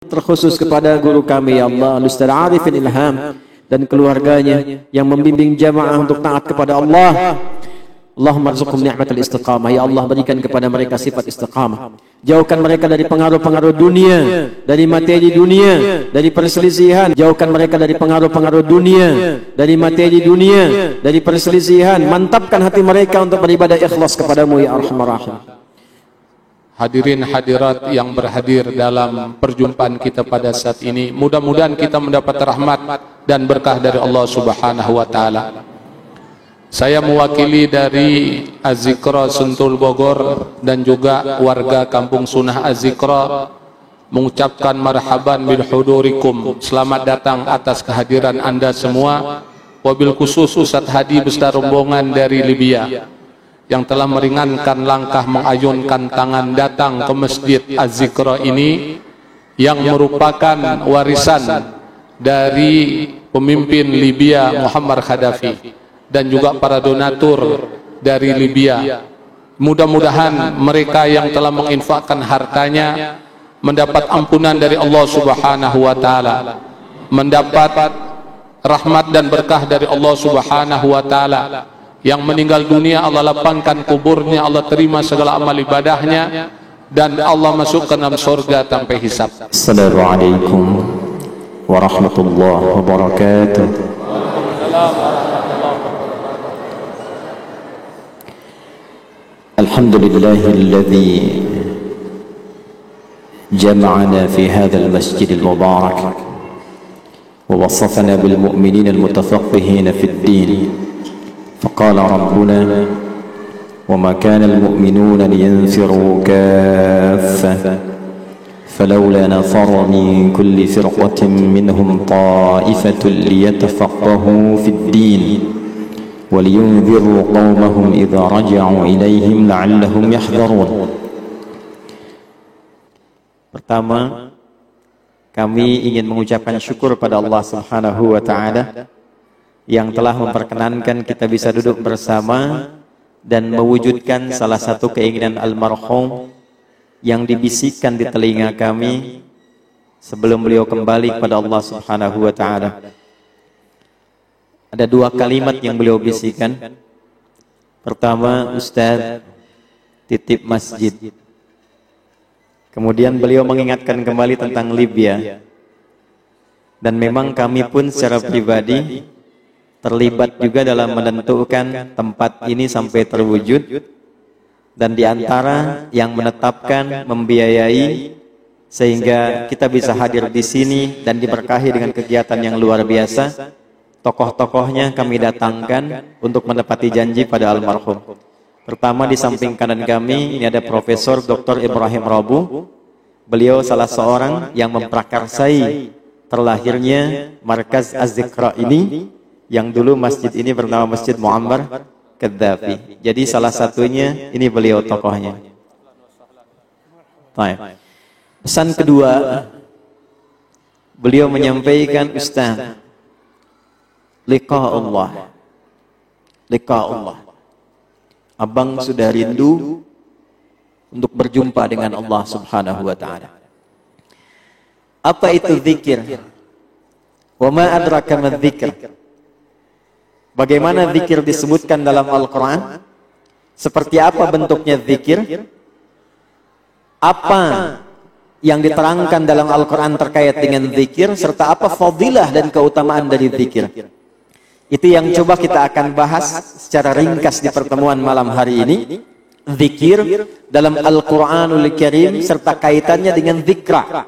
terkhusus kepada guru kami ya Allah Ustaz Arifin Ilham dan keluarganya yang membimbing jamaah untuk taat kepada Allah. Allahumma rzuqhum ni'matal istiqamah, ya Allah berikan kepada mereka sifat istiqamah. Jauhkan mereka dari pengaruh-pengaruh dunia, dari materi dunia, dari perselisihan. Jauhkan mereka dari pengaruh-pengaruh dunia, dari materi dunia, dari perselisihan. Mantapkan hati mereka untuk beribadah ikhlas kepadamu ya Arhamar Rahim. Hadirin hadirat yang berhadir dalam perjumpaan kita pada saat ini, mudah-mudahan kita mendapat rahmat dan berkah dari Allah Subhanahu wa taala. Saya mewakili dari Az-Zikra Sentul Bogor dan juga warga Kampung Sunnah Az-Zikra mengucapkan marhaban bil hudurikum, selamat datang atas kehadiran Anda semua. Wabil khusus Ustadz Hadi beserta rombongan dari Libya yang telah meringankan langkah mengayunkan tangan datang ke Masjid Az-Zikra ini yang merupakan warisan dari pemimpin Libya Muammar Gaddafi dan juga para donatur dari Libya. Mudah-mudahan mereka yang telah menginfakkan hartanya mendapat ampunan dari Allah Subhanahu wa taala, mendapat rahmat dan berkah dari Allah Subhanahu wa taala. Yang meninggal dunia Allah lapangkan kuburnya, Allah terima segala amal ibadahnya dan Allah masukkan dalam surga tanpa hisab. Assalamualaikum warahmatullahi wabarakatuh. الحمد لله الذي جمعنا في هذا المسجد المبارك ووصفنا بالمؤمنين المتفقهين في الدين، فقال ربنا وما كان المؤمنون لينفروا كافة فلولا نفر من كل فرقة منهم طائفة ليتفقهوا في الدين وَلِيُنْذِرُوا قَوْمَهُمْ إِذَا رَجَعُوا إِلَيْهِمْ لَعَلَّهُمْ يَحْذَرُونَ. Pertama, kami ingin mengucapkan syukur pada Allah Subhanahu wa taala yang telah memperkenankan kita bisa duduk bersama dan mewujudkan salah satu keinginan almarhum yang dibisikkan di telinga kami sebelum beliau kembali kepada Allah Subhanahu wa taala. Ada dua kalimat yang beliau bisikan. Pertama, Ustaz, titip masjid. Kemudian beliau mengingatkan kembali tentang Libya. Dan memang kami pun secara pribadi terlibat juga dalam menentukan tempat ini sampai terwujud. Dan di antara yang menetapkan, membiayai sehingga kita bisa hadir di sini dan diberkahi dengan kegiatan yang luar biasa. Tokoh-tokohnya kami datangkan untuk menepati janji pada almarhum. Pertama di samping kanan kami ini ada Profesor Dr. Ibrahim Rabu. Beliau salah seorang yang memprakarsai terlahirnya Markaz Az-Zikra ini, yang dulu masjid ini bernama Masjid Muammar Gaddafi. Jadi salah satunya ini beliau tokohnya. Baik. Pesan kedua, beliau menyampaikan, Ustaz, liqa Allah. Liqa Allah. Abang sudah rindu untuk berjumpa dengan Allah Subhanahu wa taala. Apa itu zikir? Wa ma adraka ma dzikr? Bagaimana zikir disebutkan dalam Al-Qur'an? Seperti apa bentuknya zikir? Apa yang diterangkan dalam Al-Qur'an terkait dengan zikir, serta apa fadilah dan keutamaan dari zikir? Itu yang coba kita akan bahas secara ringkas di pertemuan malam hari ini. Zikir dalam Al-Quranul Karim serta kaitannya dengan zikra.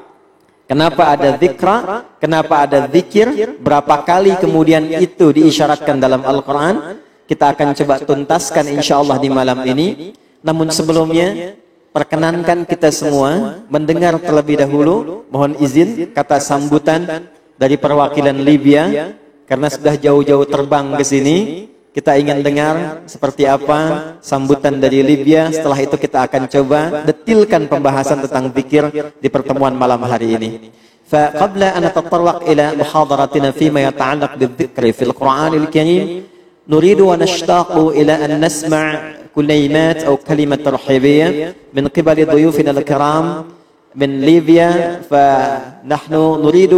Kenapa ada zikra? Kenapa ada zikir? Berapa kali kemudian itu diisyaratkan dalam Al-Quran? Kita akan coba tuntaskan insya Allah di malam ini. Namun sebelumnya, perkenankan kita semua mendengar terlebih dahulu, mohon izin, kata sambutan dari perwakilan Libya. Karena sudah jauh-jauh terbang ke sini, kita ingin dengar seperti apa sambutan dari Libya. Setelah itu kita akan coba detilkan pembahasan tentang zikir di pertemuan malam hari ini. فقبل أن نتطرق إلى محاضرتنا فيما يتعلق بالذكر في القرآن الكريم نريد ونشتاق إلى أن نسمع كلمات أو كلمة ترحيبية من قبل ضيوفنا الكرام من ليبيا، فنحن نريد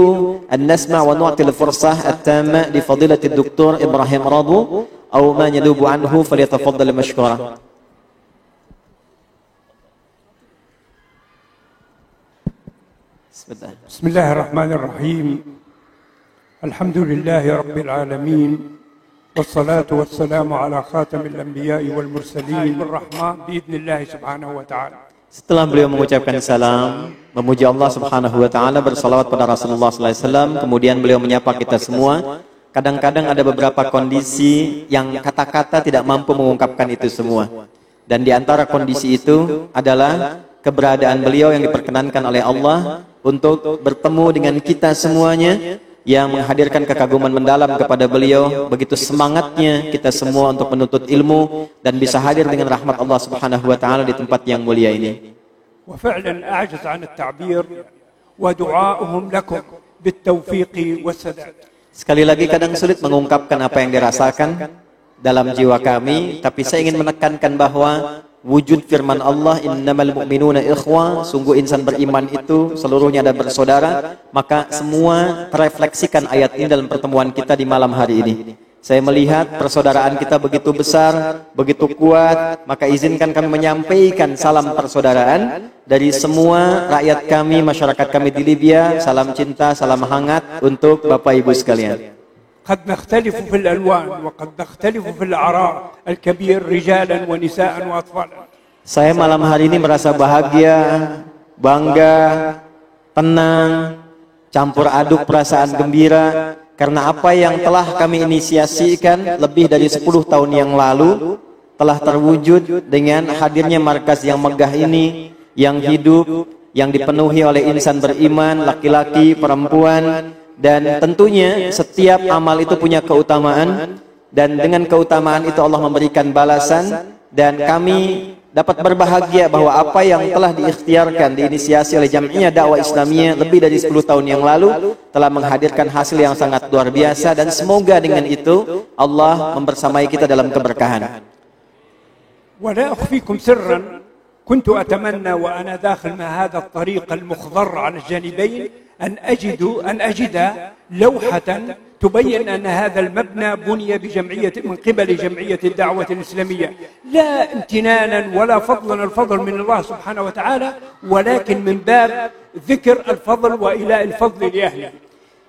أن نسمع ونعطي الفرصة التامة لفضيلة الدكتور إبراهيم رضو أو ما ينوب عنه، فليتفضل مشكورا. بسم الله الرحمن الرحيم. الحمد لله رب العالمين، والصلاة والسلام على خاتم الأنبياء والمرسلين الرحمن بإذن الله سبحانه وتعالى. Setelah beliau mengucapkan salam, memuji Allah Subhanahu wa taala, bersalawat pada Rasulullah sallallahu alaihi wasallam, kemudian beliau menyapa kita semua. Kadang-kadang ada beberapa kondisi yang kata-kata tidak mampu mengungkapkan itu semua. Dan di antara kondisi itu adalah keberadaan beliau yang diperkenankan oleh Allah untuk bertemu dengan kita semuanya, yang menghadirkan kekaguman mendalam kepada beliau. Begitu semangatnya kita semua untuk menuntut ilmu dan bisa hadir dengan rahmat Allah Subhanahu wa taala di tempat yang mulia ini. وفعلا أعجز عن التعبير ودعاؤهم لكم بالتوفيق والسداد. Sekali lagi kadang sulit mengungkapkan apa yang dirasakan dalam jiwa kami, tapi saya ingin menekankan bahwa wujud firman Allah, innamal mu'minuna ikhwah, sungguh insan beriman itu seluruhnya ada bersaudara, maka semua terefleksikan ayat ini dalam pertemuan kita di malam hari ini. Saya melihat persaudaraan kita begitu besar, begitu kuat, maka izinkan kami menyampaikan salam persaudaraan dari semua rakyat kami, masyarakat kami di Libya. Salam cinta, salam hangat untuk Bapak Ibu sekalian. قد نختلف في الألوان وقد نختلف في الأعراض الكبير رجالا ونساء وأطفالا. Saya malam hari ini merasa bahagia, bangga, tenang, campur aduk perasaan gembira karena apa yang telah kami inisiasikan lebih dari 10 tahun yang lalu telah terwujud dengan hadirnya markas yang megah ini, yang hidup, yang dipenuhi oleh insan beriman, laki-laki, perempuan. Dan tentunya setiap amal itu punya keutamaan, dan dengan keutamaan itu Allah memberikan balasan, dan kami dapat berbahagia bahwa apa yang telah diikhtiarkan, diinisiasi oleh Jam'iyah Dakwah Islamiyah lebih dari 10 tahun yang lalu telah menghadirkan hasil yang sangat luar biasa, dan semoga dengan itu Allah membersamai kita dalam keberkahan. ولا أخفيكم سرا كنت أتمنى وأنا داخل مع هذا الطريق المخضر على الجانبين أن أجد لوحة تبين أن هذا المبنى بني من قبل جمعية الدعوة الإسلامية، لا امتنانا ولا فضلا، الفضل من الله سبحانه وتعالى، ولكن من باب ذكر الفضل وإلاء الفضل لأهله.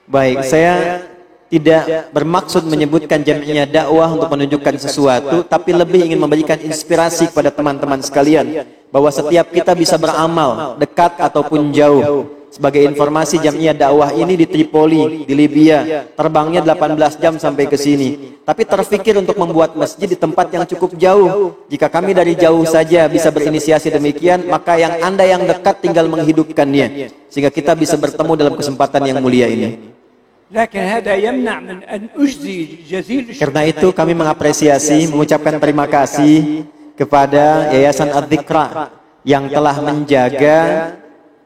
Baik, saya tidak bermaksud menyebutkan Jam'iyah dakwah untuk menunjukkan sesuatu, tapi lebih ingin memberikan inspirasi kepada teman-teman sekalian bahwa setiap kita bisa beramal dekat ataupun jauh. Sebagai informasi, Jam'iyah dakwah ini di Tripoli, di Libya, terbangnya 18 jam sampai ke sini. Tapi terfikir untuk membuat masjid di tempat yang cukup jauh. Jika kami dari jauh saja bisa berinisiasi demikian, maka yang Anda yang dekat tinggal menghidupkannya, sehingga kita bisa bertemu dalam kesempatan yang mulia ini. Karena itu kami mengapresiasi, mengucapkan terima kasih kepada Yayasan Adz-Dzikra yang telah menjaga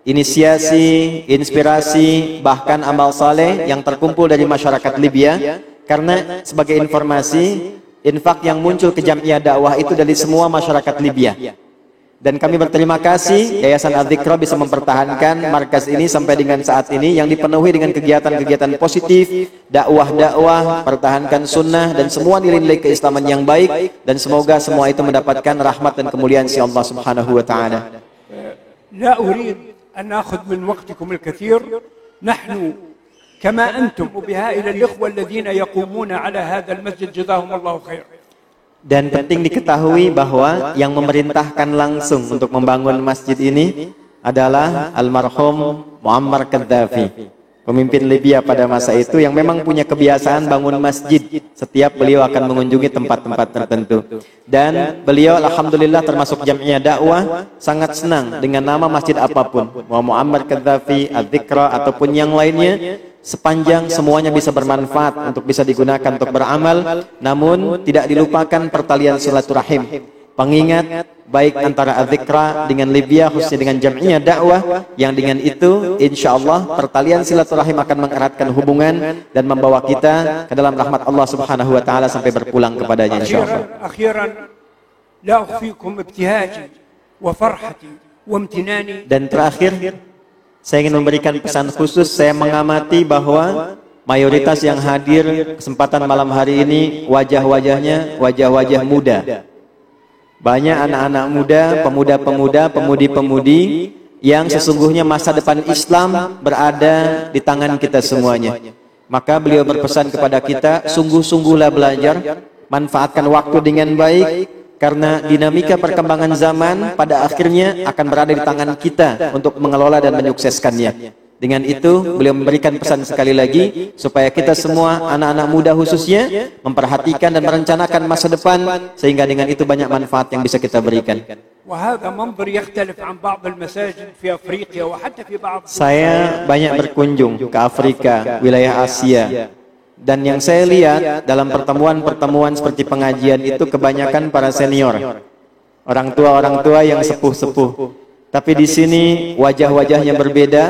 inisiasi, inspirasi, bahkan amal saleh yang terkumpul dari masyarakat Libya. Karena sebagai informasi, infak yang muncul ke Jam'iyah dakwah itu dari semua masyarakat Libya. Dan kami berterima kasih Yayasan Adz-Dzikra bisa mempertahankan markas ini sampai dengan saat ini, yang dipenuhi dengan kegiatan-kegiatan positif, dakwah-dakwah, pertahankan sunnah dan semua nilai-nilai keislaman yang baik, dan semoga semua itu mendapatkan rahmat dan kemuliaan si Allah Subhanahu wa taala. La urid أن نأخذ من وقتكم الكثير، نحن كما أنتم وبهائل الإخوة الذين يقومون على هذا المسجد جزاهم الله خير. Dan penting diketahui bahwa yang memerintahkan langsung untuk membangun masjid ini adalah almarhum Muammar Gaddafi, pemimpin Libya pada masa itu, yang memang punya kebiasaan bangun masjid setiap beliau akan mengunjungi tempat-tempat tertentu. Dan beliau alhamdulillah termasuk Jam'iyah dakwah sangat senang dengan nama masjid apapun, mau Muammar Gaddafi, Adz-Dzikra ataupun yang lainnya, sepanjang semuanya bisa bermanfaat untuk bisa digunakan untuk beramal, namun tidak dilupakan pertalian silaturahim, pengingat baik antara Adz-Dzikra dengan Libya, khususnya dengan Jam'iyah dakwah, yang dengan itu insyaallah pertalian silaturahim akan mengeratkan hubungan dan membawa kita ke dalam rahmat Allah Subhanahu wa taala sampai berpulang kepadanya insyaallah. Akhiran la ukhfikum ibtihaji wa farhati wa imtinani. Dan terakhir Saya ingin memberikan pesan khusus. Saya mengamati bahwa mayoritas yang hadir kesempatan malam hari ini wajah-wajahnya wajah-wajah muda. Banyak anak-anak muda, pemuda-pemuda, pemudi-pemudi yang sesungguhnya masa depan Islam berada di tangan kita semuanya. Maka beliau berpesan kepada kita, sungguh-sungguhlah belajar, manfaatkan waktu dengan baik, karena dinamika perkembangan zaman pada akhirnya akan berada di tangan kita untuk mengelola dan menyukseskannya. Dengan itu, beliau memberikan pesan sekali lagi, supaya kita semua, anak-anak muda khususnya, memperhatikan dan merencanakan masa depan, sehingga dengan itu banyak manfaat yang bisa kita berikan. Saya banyak berkunjung ke Afrika, wilayah Asia, dan yang saya lihat dalam pertemuan-pertemuan seperti pengajian itu kebanyakan para senior, orang tua yang sepuh-sepuh. Tapi di sini wajah-wajahnya berbeda.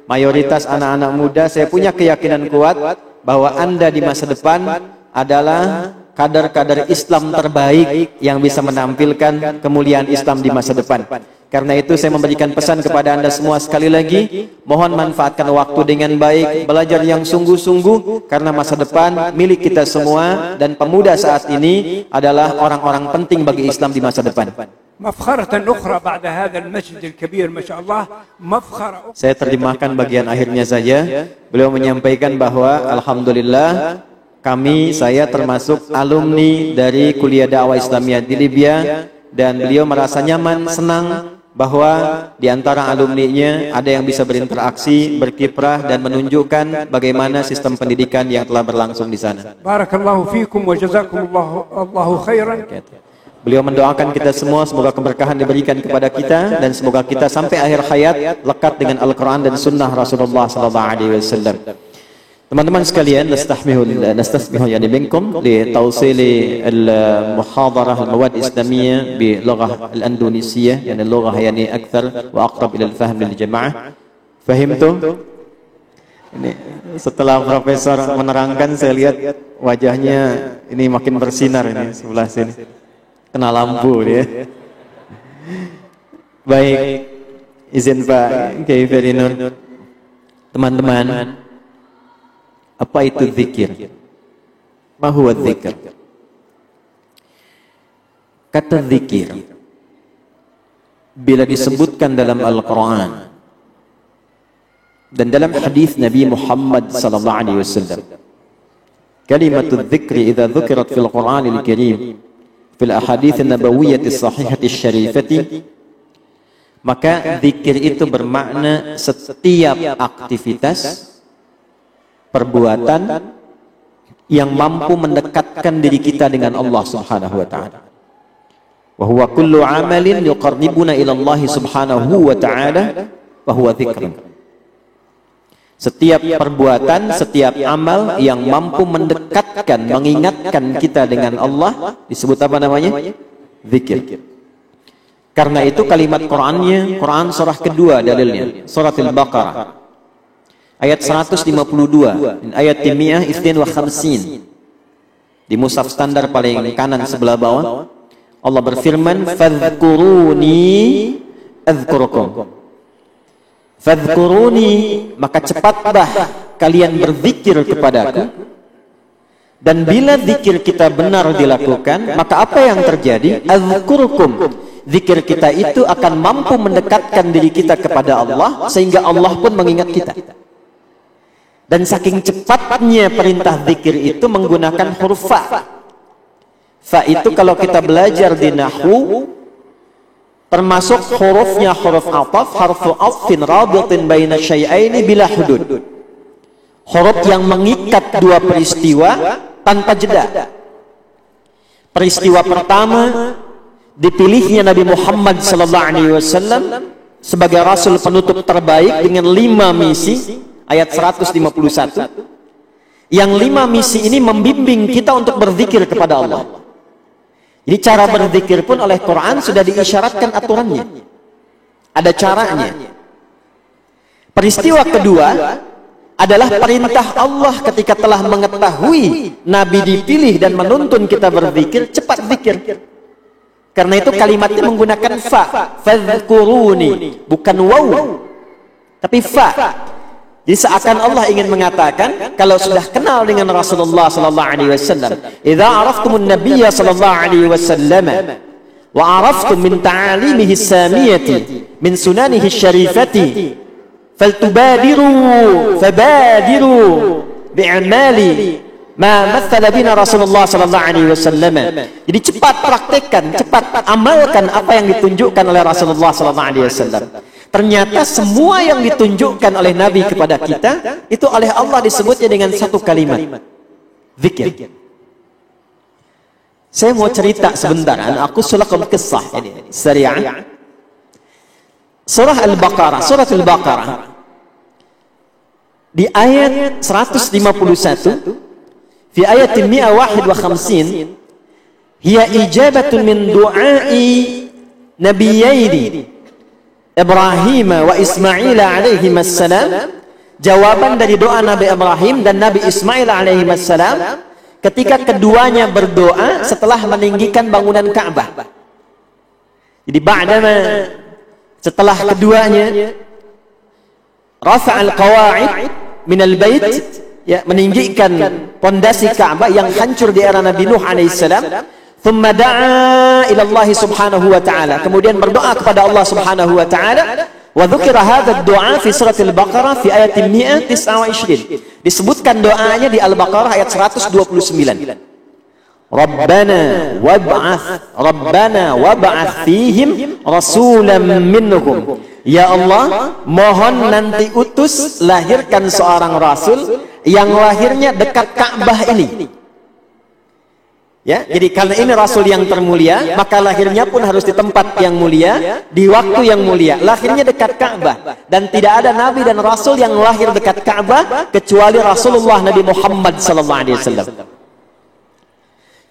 Mayoritas anak-anak muda, saya punya keyakinan kuat bahwa Anda di masa depan adalah kader-kader Islam terbaik yang bisa menampilkan kemuliaan Islam di masa depan. Karena itu saya memberikan pesan kepada Anda semua sekali lagi, mohon manfaatkan waktu dengan baik, belajar yang sungguh-sungguh, karena masa depan milik kita semua, dan pemuda saat ini adalah orang-orang penting bagi Islam di masa depan. Saya terjemahkan bagian akhirnya saja. Beliau menyampaikan bahwa alhamdulillah saya termasuk alumni dari kuliah dakwah Islamiyah di Libya, dan beliau merasa nyaman, senang bahwa di antara alumninya ada yang bisa berinteraksi, berkiprah, dan menunjukkan bagaimana sistem pendidikan yang telah berlangsung di sana. Barakallahu fiikum wa jazakumullahu khairan. Beliau mendoakan kita semua semoga keberkahan diberikan kepada kita, dan semoga kita sampai akhir hayat lekat dengan Al-Quran dan Sunnah Rasulullah SAW. Teman-teman sekalian, nastahmihu yani minkum li tawsili al-muhadarah al-mawad islamiyah bi lughah al-Indonesia, yani lughah yani akthar wa aqrab ila al-fahm lil jamaah. Fahimtum? Ini setelah profesor menerangkan, saya lihat wajahnya ini makin bersinar ini sebelah sini. Kena lampu dia. Baik, izin Pak Kiai Ferinur. Teman-teman, apa itu zikir? Ma huwa zikir? Kata zikir bila disebutkan dalam Al-Quran dan dalam hadis Nabi Muhammad sallallahu alaihi wasallam, kalimatul dzikri idza dzukirat fil Qur'anil Karim fil ahadits an-nabawiyyah as-sahihah asy-syarifah, maka zikir itu bermakna setiap aktivitas, perbuatan yang mampu mendekatkan diri kita dengan Allah Subhanahu wa taala. Wa huwa kullu 'amalin yuqarribuna ila Allah Subhanahu wa taala fa huwa dzikr. Setiap perbuatan, setiap amal yang mampu mendekatkan, mengingatkan kita dengan Allah disebut apa namanya? Zikir. Karena itu kalimat Qur'annya, Quran surah kedua dalilnya, surat Al-Baqarah ayat 152, ayat 152. Di mushaf standar paling kanan sebelah bawah, Allah berfirman, "Fadhkuruni adzkurukum." Fadhkuruni, maka cepatlah kalian berzikir kepadaku. Dan bila zikir kita benar dilakukan, maka apa yang terjadi? Adzkurukum. Zikir kita itu akan mampu mendekatkan diri kita kepada Allah, sehingga Allah pun mengingat kita. Dan saking cepatnya perintah zikir itu menggunakan huruf fa. Fa itu kalau kita belajar di nahwu, termasuk hurufnya huruf ataf, harfu atfin rabitin baina syai'aini bila hudud. Huruf yang mengikat dua peristiwa tanpa jeda. Peristiwa pertama, dipilihnya Nabi Muhammad sallallahu alaihi wasallam sebagai rasul penutup terbaik dengan 5 misi, ayat 151. Yang 5 misi ini membimbing kita untuk berzikir kepada Allah. Jadi cara berzikir pun oleh Quran sudah diisyaratkan aturannya. Ada caranya. Peristiwa kedua adalah perintah Allah ketika telah mengetahui Nabi dipilih dan menuntun kita berzikir, cepat zikir. Karena itu kalimatnya menggunakan fa, fadhkuruni, bukan waw. tapi fa. Jadi seakan Allah ingin mengatakan kalau sudah kenal dengan Rasulullah sallallahu alaihi wasallam, idza araftumun nabiyya sallallahu alaihi wasallam wa araftum min ta'alimihi samiyati min sunanihi syarifati faltubadiru fabadiru bi'amali ma mathala bina Rasulullah sallallahu alaihi wasallam. Jadi cepat praktekkan, cepat amalkan apa yang ditunjukkan oleh Rasulullah sallallahu alaihi wasallam. Ternyata semua yang ditunjukkan oleh Nabi kepada kita itu oleh Allah disebutnya dengan satu kalimat, zikir. Saya mau cerita sebentar, aku sulakum kisah ini sari'an. Surah Al-Baqarah, Surah Al-Baqarah di ayat 151, fi ayat 151, hiya ijabatun min du'ai nabiyyaini Ibrahim wa Ismail alaihi wassalam, jawaban dari doa Nabi Ibrahim dan Nabi Ismail alaihi wassalam ketika keduanya berdoa setelah meninggikan bangunan Ka'bah. Jadi ba'dama, setelah keduanya rafa'al qawa'id minal bait, ya, meninggikan pondasi Ka'bah yang hancur di era Nabi Nuh alaihi salam, thumma da'a ila Allah subhanahu wa ta'ala, kemudian berdoa kepada Allah subhanahu wa ta'ala. Wa dzukira hadha ad-du'a fi surah Al-Baqarah fi ayat 129. Disebutkan doanya di Al-Baqarah ayat 129. Rabbana wab'ath fihim rasulan minhum. Ya Allah, mohon nanti utus, lahirkan seorang rasul yang lahirnya dekat Ka'bah ini. Ya, jadi karena ini Rasul yang termulia, maka lahirnya pun harus di tempat yang mulia, di waktu yang mulia. Lahirnya dekat Ka'bah, dan tidak ada Nabi dan Rasul yang lahir dekat Ka'bah kecuali Rasulullah Nabi Muhammad SAW.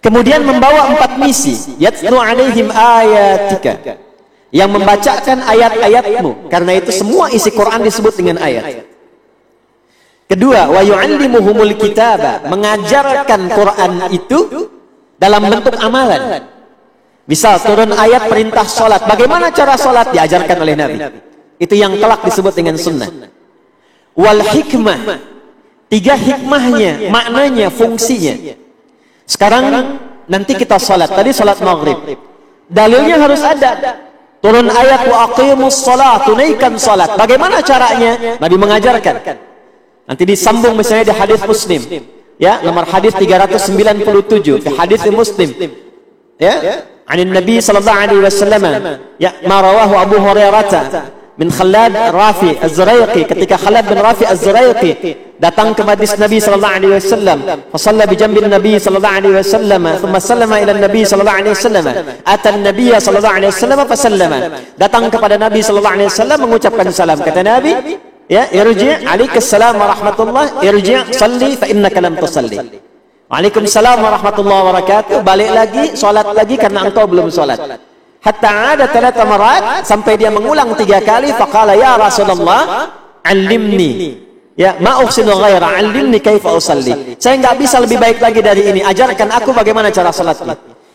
Kemudian membawa 4 misi, yatlu alaihim ayatika, yang membacakan ayat-ayatmu. Karena itu semua isi Quran disebut dengan ayat. Kedua, wa yu'allimuhumul kitaba, mengajarkan Quran itu dalam bentuk amalan. Misal turun ayat perintah sholat, bagaimana cara sholat diajarkan oleh Nabi. Itu yang kelak disebut dengan sunnah. Wal hikmah, 3 hikmahnya, maknanya, fungsinya. Sekarang nanti kita sholat, tadi sholat maghrib, dalilnya harus ada. Turun ayat wa aqimus sholat, tunaikan sholat. Bagaimana caranya? Nabi mengajarkan. Nanti disambung misalnya di hadis Muslim, ya, nomor hadis 397 di hadis Muslim, ya, anin Nabi sallallahu alaihi wasallam, ya, ma rawahu Abu Hurairah min Khalad Rafi Az-Zuraiqi, ketika Khalad bin Rafi Az-Zuraiqi datang ke majlis Nabi sallallahu alaihi wasallam, fa shalla bi jambi Nabi sallallahu alaihi wasallam, thumma sallama ila Nabi sallallahu alaihi wasallam, ata Nabi sallallahu alaihi wasallam fa sallama, datang kepada Nabi sallallahu alaihi wasallam mengucapkan salam. Kata Nabi, ya, irji' alaikassalam wa rahmatullah, irji' salli fa innaka lam tusalli. Waalaikumsalam warahmatullahi wabarakatuh, balik lagi, salat lagi karena engkau belum salat. Hatta ada 3 marat, sampai dia mengulang 3 kali, faqala ya Rasulullah allimni, ya, ma uhsinu ghaira, allimni kaifa usalli. Saya enggak bisa lebih baik lagi dari ini, ajarkan aku bagaimana cara salat.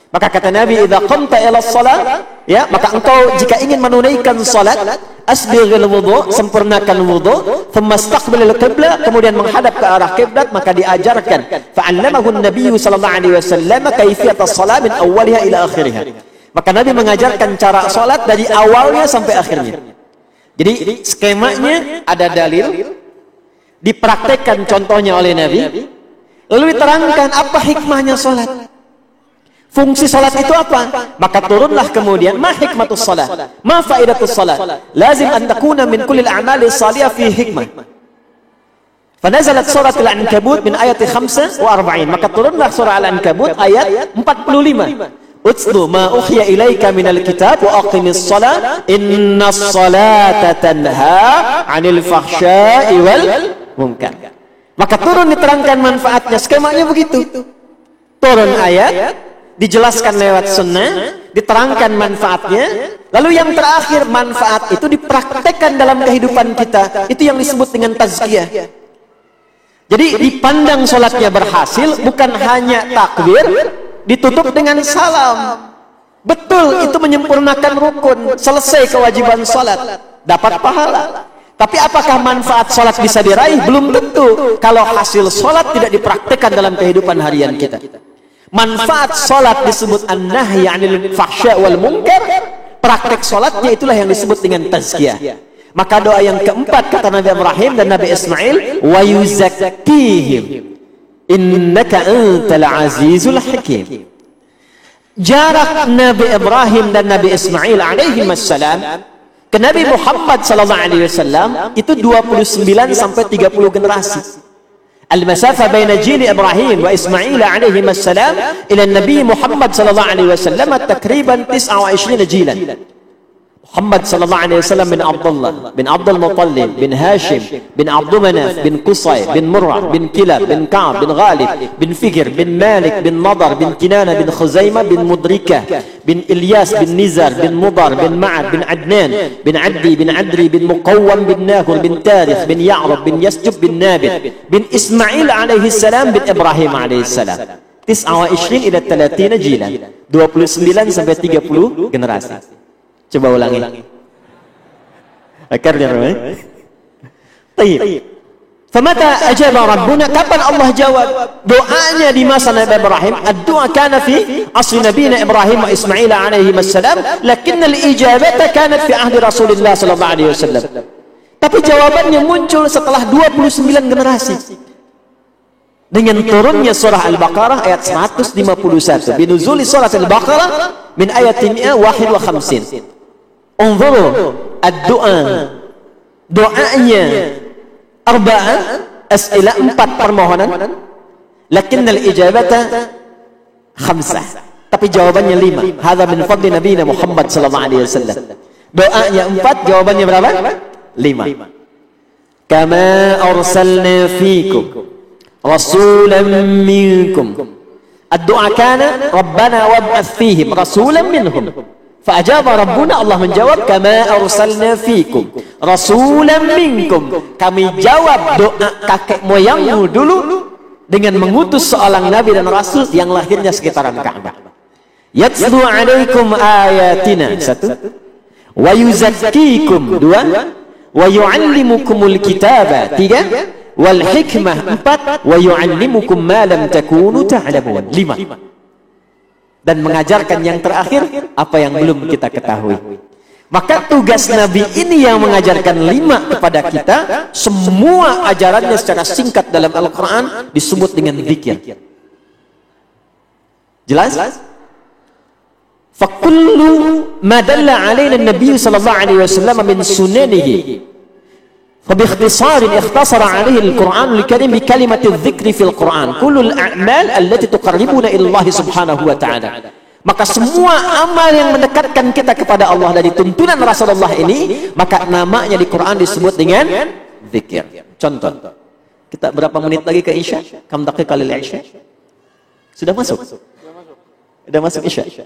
Maka kata Nabi, idza qamta ila shalah, ya, maka engkau jika ingin menunaikan salat, asbighil wudu, sempurnakan wudu, thumma istaqbilil qiblah, kemudian menghadap ke arah kiblat, maka diajarkan. Fa'allamahu an-nabiy sallallahu alaihi wasallam kaifiyat as-shalah min awwaliha ila akhiriha. Maka Nabi mengajarkan cara salat dari awalnya sampai akhirnya. Jadi skemanya ada dalil, dipraktekkan contohnya oleh Nabi, lalu diterangkan apa hikmahnya salat. Fungsi salat itu apa? Maka turunlah kemudian, ma hikmatus salat, ma faidatus salat, lazim an takuna min kulli al-a'mali salihah fi hikmah. Fanazalat surat Al-Ankabut min ayat 45, maka turunlah surah Al-Ankabut ayat 45. Utlu ma uhiya ilaika minal kitab wa aqimis salat, innas salata tanha 'anil fahsya'i wal munkar. Maka turun diterangkan manfaatnya, skemanya begitu. Turun ayat, dijelaskan lewat sunnah, diterangkan manfaatnya, lalu yang terakhir manfaat itu dipraktekkan dalam kehidupan kita. Itu yang disebut dengan tazkiyah. Jadi dipandang sholatnya berhasil bukan hanya takbir ditutup dengan salam. Betul, itu menyempurnakan rukun, selesai kewajiban sholat, dapat pahala. Tapi apakah manfaat sholat bisa diraih? Belum tentu. Kalau hasil sholat tidak dipraktekkan dalam kehidupan harian kita. Manfaat sholat disebut an-nahyi 'anil fahsya wal munkar. Praktek sholatnya itulah yang disebut dengan tazkiyah. Maka doa yang keempat kata Nabi Ibrahim dan Nabi Ismail, wa yuzakkihim innaka antal azizul hakim. Jarak Nabi Ibrahim dan Nabi Ismail alaihi wassalam ke Nabi Muhammad sallallahu alaihi wasallam itu 29 sampai 30 generasi. Al-masafah baina jili Ibrahim wa Ismail alaihi wassalam ila Nabi Muhammad sallallahu alaihi wasallam takriban 29 jilan. Muhammad sallallahu alaihi wasallam bin Abdullah bin Abdul Muttalib bin Hashim bin Abdul Manaf bin Qusay bin Murrah bin Kilab bin Ka'ab bin Ghalib bin Fikr bin Malik bin Nadar bin Kinana bin Khuzaimah bin Mudrikah bin Ilyas bin Nizar bin Mudar bin Ma'ad bin Adnan bin Addi bin Adri bin Muqawwam bin Nahur bin Tarikh bin Ya'rab bin Yasjub bin Nabit bin Ismail alaihi salam bin Ibrahim alaihi salam. 29 ila 30 jilan, 29 sampai 30 generasi. Coba ulangi. Akarnya ramai. Baik. Famata ajaba Rabbuna, kapan Allah jawab doanya di masa Nabi Ibrahim? Ad-du'a kana fi asli Nabi Ibrahim wa Ismail alaihi wassalam, lakin al-ijabata kanat fi ahdi Rasulullah sallallahu alaihi wasallam. Tapi jawabannya muncul setelah 29 generasi. Dengan turunnya surah Al-Baqarah ayat 151. Binuzuli surah Al-Baqarah min ayat 151. Unzuru ad-du'a, doanya arba'ah as'ilah, 4 permohonan, lakinnal ijabata khamsah, tapi jawabannya 5. Hadza min fadli nabiyina Muhammad sallallahu alaihi wasallam. Doanya 4, jawabannya berapa? 5. Kama arsalna fikum rasulan minkum. Ad-du'a kana rabbana wab'ath fihim rasulan minhum. Fa'ajaba Rabbuna, Allah menjawab, kama arsalna fikum rasulan minkum. Kami jawab doa kakek moyangmu dulu dengan mengutus seorang nabi dan rasul yang lahirnya sekitaran Ka'bah. Yatlu alaikum ayatina, 1. Wa yuzakkikum, 2. Wa yu'allimukumul kitaba, 3. Wal hikmah, 4. Wa yu'allimukum ma lam takunu ta'lamun, 5. Dan mengajarkan yang terakhir apa yang belum kita ketahui. Maka tugas Nabi ini yang mengajarkan 5 kepada kita. Semua ajarannya secara singkat dalam Al-Quran disebut dengan zikir. Jelas? Fakullu ma dalla alaina an-nabiy sallallahu alaihi wasallam min sunanihi فباختصار اختصر عليه القرآن الكريم بكلمة الذكر في القرآن كل الأعمال التي تقربنا إلى الله سبحانه وتعالى. Maka semua amal yang mendekatkan kita kepada Allah dari tuntunan Rasulullah ini, maka namanya di Quran disebut dengan zikir. Contoh, kita berapa menit lagi ke Isya? Kam daqiqah lil Isya? Sudah masuk? Sudah masuk Isya?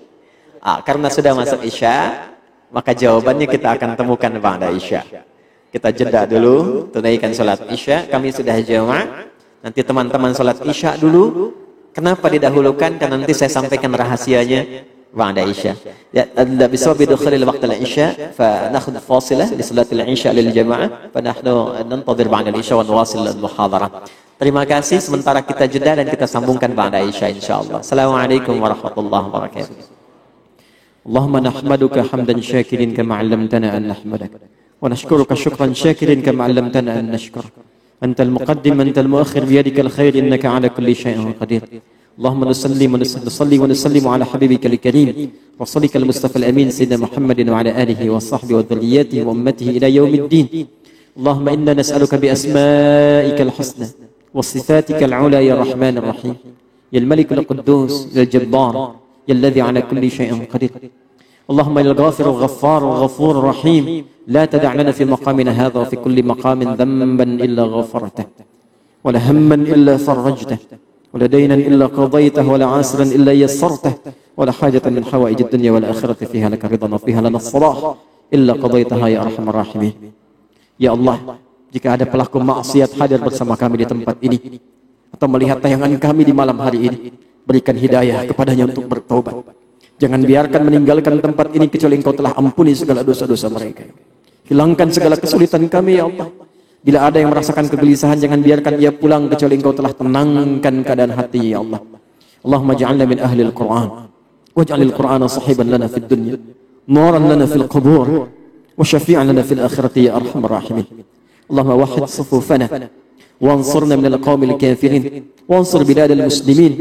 Karena sudah masuk Isya, maka jawabannya kita akan temukan ba'da Isya. Kita jeda dulu, tunaikan salat Isya. Kami sudah jamaah. Nanti teman-teman salat Isya dulu. Kenapa didahulukan? Karena nanti saya sampaikan rahasianya ba'da Isya. Ya, bisabab dukhulil waqt al-Isya, fa nakhudh fasilah li salatil Isya lil jamaah, fa nahnu nantazir ba'da al-Isya wa nuwasil al-muhadarah. Terima kasih, sementara kita jeda dan kita sambungkan ba'da Isya insyaallah. Assalamualaikum warahmatullahi wabarakatuh. Allahumma nahmaduka hamdan syakirin kama 'allamtana an nahmadak. ونشكرك شكرا شاكرا كما علمتنا أن نشكر. أنت المقدم أنت المؤخر بيدك الخير إنك على كل شيء قدير. اللهم نصلي ونسلم على حبيبك الكريم وصلك المصطفى الأمين سيدنا محمد وعلى آله وصحبه وذريته وأمته إلى يوم الدين. اللهم إنا نسألك بأسمائك الحسنى وصفاتك العلى يا الرحمن الرحيم يا الملك القدوس يا الجبار يا الذي على كل شيء قدير. اللهم يا الغافر الغفار الغفور الرحيم لا تدع لنا في مقامنا هذا وفي كل مقام ذنبا إلا غفرته ولا هما إلا فرجته ولا دينا إلا قضيته ولا عاسرا إلا يسرته ولا حاجة من حوائج الدنيا والآخرة فيها لك رضا وفيها لنا الصلاح إلا قضيتها يا أرحم الراحمين. Ya Allah, jika ada pelaku maksiat hadir bersama kami di tempat ini atau melihat tayangan kami di malam hari ini, berikan hidayah kepadanya untuk bertobat. Jangan biarkan meninggalkan tempat ini kecuali Engkau telah ampuni segala dosa-dosa mereka. Hilangkan segala kesulitan kami ya Allah. Bila ada yang merasakan kegelisahan, jangan biarkan ia pulang kecuali Engkau telah tenangkan keadaan hati ya Allah. Allahumma ja'alna min ahli al-Qur'an waj'alil Qur'ana sahiban lana fid dunya, nuran lana fil qubur, wa syafi'an lana fil akhirati ya arhamar rahimin. Allahumma wahhid sufufana وانصرنا من القوم الكافرين وانصر بلاد المسلمين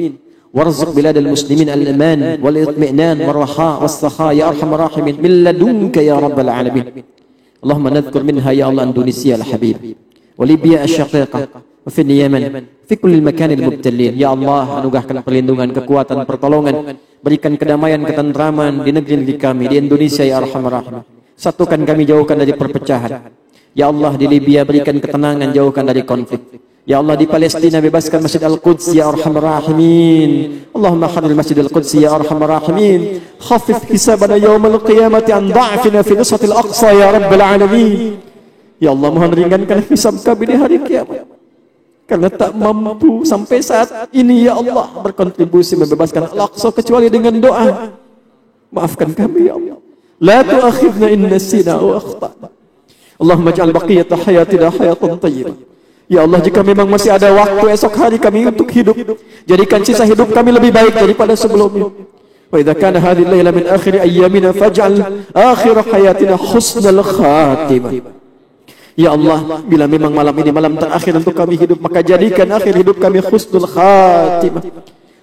وارزق بلاد المسلمين الأمان والاطمئنان والرخاء والسخاء يا أرحم الراحمين من لدنك يا رب العالمين. اللهم نذكر منها يا الله إندونيسيا الحبيب وليبيا الشقيقة وفي اليمن في كل المكان المبتلين. Ya Allah, anugerahkan perlindungan, kekuatan, pertolongan, berikan kedamaian, ketentraman di negeri kami di Indonesia ya Arhamar Rahimin. Satukan kami, jauhkan dari perpecahan. Ya Allah, di Libya berikan ketenangan, jauhkan dari konflik. Ya Allah, di Palestina bebaskan Masjid Al-Quds ya Arhamar Rahimin. Allahumma harril Masjid Al-Quds ya Arhamar Rahimin. Khaffif hisabana yawmal qiyamati an da'fina fi nusratil Aqsa ya Rabbal Alamin. Ya Allah, mohon ringankan hisab kami di hari kiamat, karena tak mampu sampai saat ini ya Allah berkontribusi membebaskan Al-Aqsa kecuali dengan doa. Maafkan kami ya Allah. La tu'akhidna in nasina wa akhtana. Allahumma ja'al baqiyata hayatina hayatan thayyibah. Ya Allah, jika memang masih ada waktu esok hari kami untuk hidup, jadikan sisa hidup kami lebih baik daripada sebelumnya. Wa idza kana hadhihi al-laila min akhir ayyamina faj'al akhir hayatina husnal khatimah. Ya Allah, bila memang malam ini malam terakhir untuk kami hidup, maka jadikan akhir hidup kami husnul khatimah.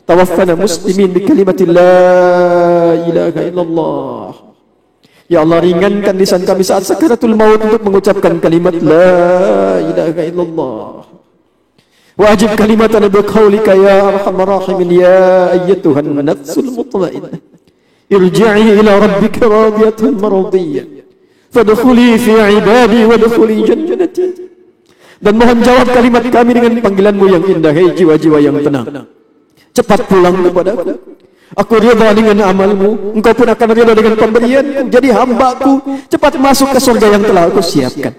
Tawaffana muslimin bi kalimati la ilaha illallah. Ya Allah, ringankan lisan kami saat sakaratul maut untuk mengucapkan kalimat la ilaha illallah. Wajib kalimatan biqaulika ya arhamar rahimin ya ayyatuhan nafsul mutmainnah. Irji'i ila rabbika radiyatan mardiyah. Fadkhuli fi ibadi wadkhuli jannati. Dan mohon jawab kalimat kami dengan panggilanmu yang indah, hai jiwa-jiwa yang tenang. Cepat pulang kepadaku. Aku ridha dengan amalmu, engkau pun akan ridha dengan pemberianku. Jadi hambaku, cepat masuk ke surga yang telah aku siapkan.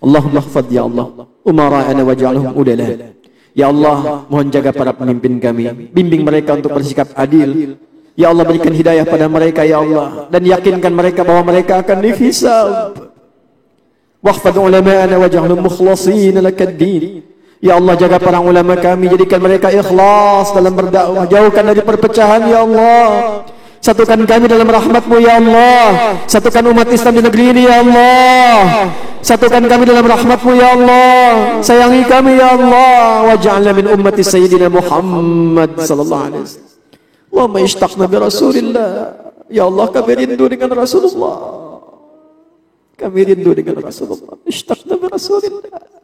Allahumma hafadh ya Allah umara'ana waj'alhum udala. Ya Allah, mohon jaga para pemimpin kami, bimbing mereka untuk bersikap adil. Ya Allah, berikan hidayah pada mereka ya Allah, dan yakinkan mereka bahwa mereka akan dihisab. Wahfadh ulama'ana waj'alhum mukhlasin lakad-din. Ya Allah, jaga para ulama kami, jadikan mereka ikhlas dalam berdakwah, jauhkan dari perpecahan ya Allah. Satukan kami dalam rahmat-Mu ya Allah. Satukan umat Islam di negeri ini ya Allah. Satukan kami dalam rahmat-Mu ya Allah. Sayangi kami ya Allah. Waj'alna min ummati Sayyidina Muhammad sallallahu alaihi wasallam. Allahumma ishtaqna bi Rasulillah. Ya Allah, kami rindu dengan Rasulullah. Kami rindu dengan Rasulullah. Ishtaqna bi Rasulillah.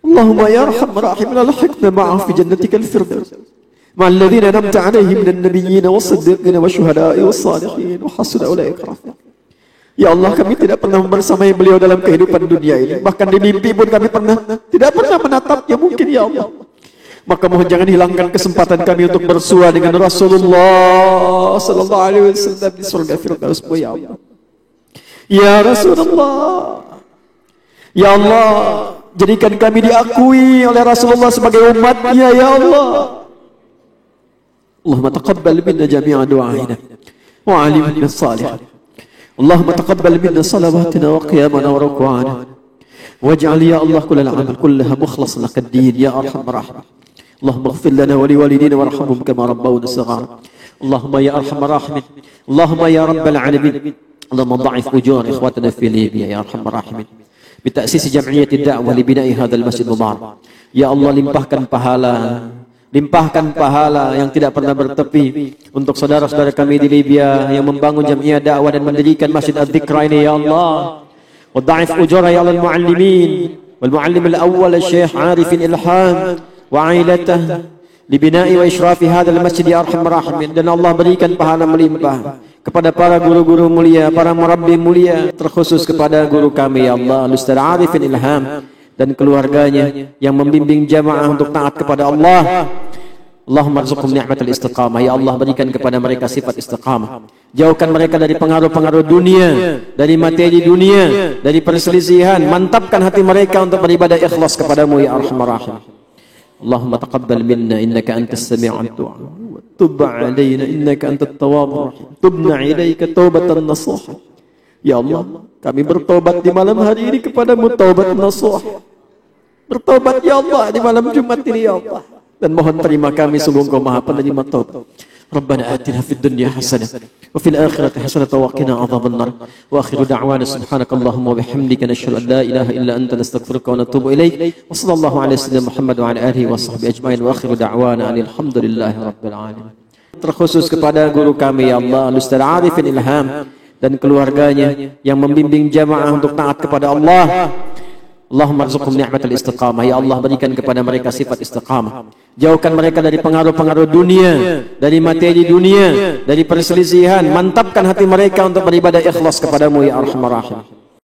Allahumma ya arhamar rahimin, alhiqna ma'ahu fi jannatikal firdaus ma'al ladzina an'amta 'alaihim minan nabiyyin was-siddiqin wasyuhada'i was-salihin wa hasuna ulaika rafiqa. Ya Allah, kami tidak pernah membersamai beliau dalam kehidupan dunia ini, bahkan di mimpi pun kami tidak pernah menatapnya mungkin ya Allah. Maka mohon jangan hilangkan kesempatan kami untuk bersua dengan Rasulullah sallallahu alaihi wasallam di surga firdaus-Mu ya Allah. Ya Rasulullah, ya Allah, jadikan kami diakui oleh Rasulullah sebagai umatnya ya Allah. Allahumma taqabbal minna jami'a du'aina wa 'alimna salihan. Allahumma taqabbal minna salawatina wa qiyamana wa ruku'ana. Waj'al ya Allah kullal 'amal kullaha mukhlasan lak-ad-din ya arhamar rahimin. Allahumma ighfir lana wa liwalidina warhamhum kama rabbawna shighara. Allahumma ya arhamar rahimin. Allahumma ya rabbal 'alamin. Allahumma dha'if ujur ikhwatana fi Libya ya arhamar rahimin. بتأسيس جمعية الدعوة لبناء هذا المسجد المبارك. Ya Allah, limpahkan pahala yang tidak pernah bertepi untuk saudara-saudara kami di Libya yang membangun jamiah dakwah dan mendirikan Masjid Adz-Dzikra ini ya Allah. Wa dha'if ujura ya Allah al-muallimin wal muallim al-awwal Syekh Arifin Ilham wa 'ailatahu libina'i wa israfi hadzal masjid ya arhamar rahimin. Dan Allah berikan pahala melimpah kepada para guru-guru mulia, para murabbi mulia, terkhusus kepada guru kami ya Allah, Ustaz Arifin Ilham dan keluarganya yang membimbing jamaah untuk taat kepada Allah. Allahumma rzuqhum ni'matal istiqamah. Ya Allah, berikan kepada mereka sifat istiqamah. Jauhkan mereka dari pengaruh-pengaruh dunia, dari materi dunia, dari perselisihan. Mantapkan hati mereka untuk beribadah ikhlas kepadamu ya Arhamar Rahim. Allahumma taqabbal minna innaka antas sami'ud du'a. تب علينا إنك أنت التواب الرحيم تبنا إليك توبة نصوحا Ya Allah, kami bertobat di malam hari ini kepadamu taubat nasuh. Bertobat ya Allah di malam Jumat ini ya Allah. Dan mohon terima kami, sungguh Engkau Maha Penerima taubat. Rabbana atina fid dunya hasanah wa fil akhirati hasanah wa qina adzabannar. Wa akhiru da'wana subhanakallahumma wa bihamdika nashhadu an la ilaha illa anta nastaghfiruka wa natubu ilaik. Wa sallallahu ala sayyidina Muhammad wa ala alihi wa sahbihi ajmain. Wa akhiru da'wana alhamdulillahi rabbil alamin. Terkhusus kepada guru kami ya Allah, Ustaz Arifin Ilham dan keluarganya yang membimbing jamaah untuk taat kepada Allah. Allahumma arzuqhum ni'matal istiqamah. Ya Allah, berikan kepada mereka sifat istiqamah. Jauhkan mereka dari pengaruh-pengaruh dunia, dari materi dunia, dari perselisihan. Mantapkan hati mereka untuk beribadah ikhlas kepadamu ya Arhamar Rahim.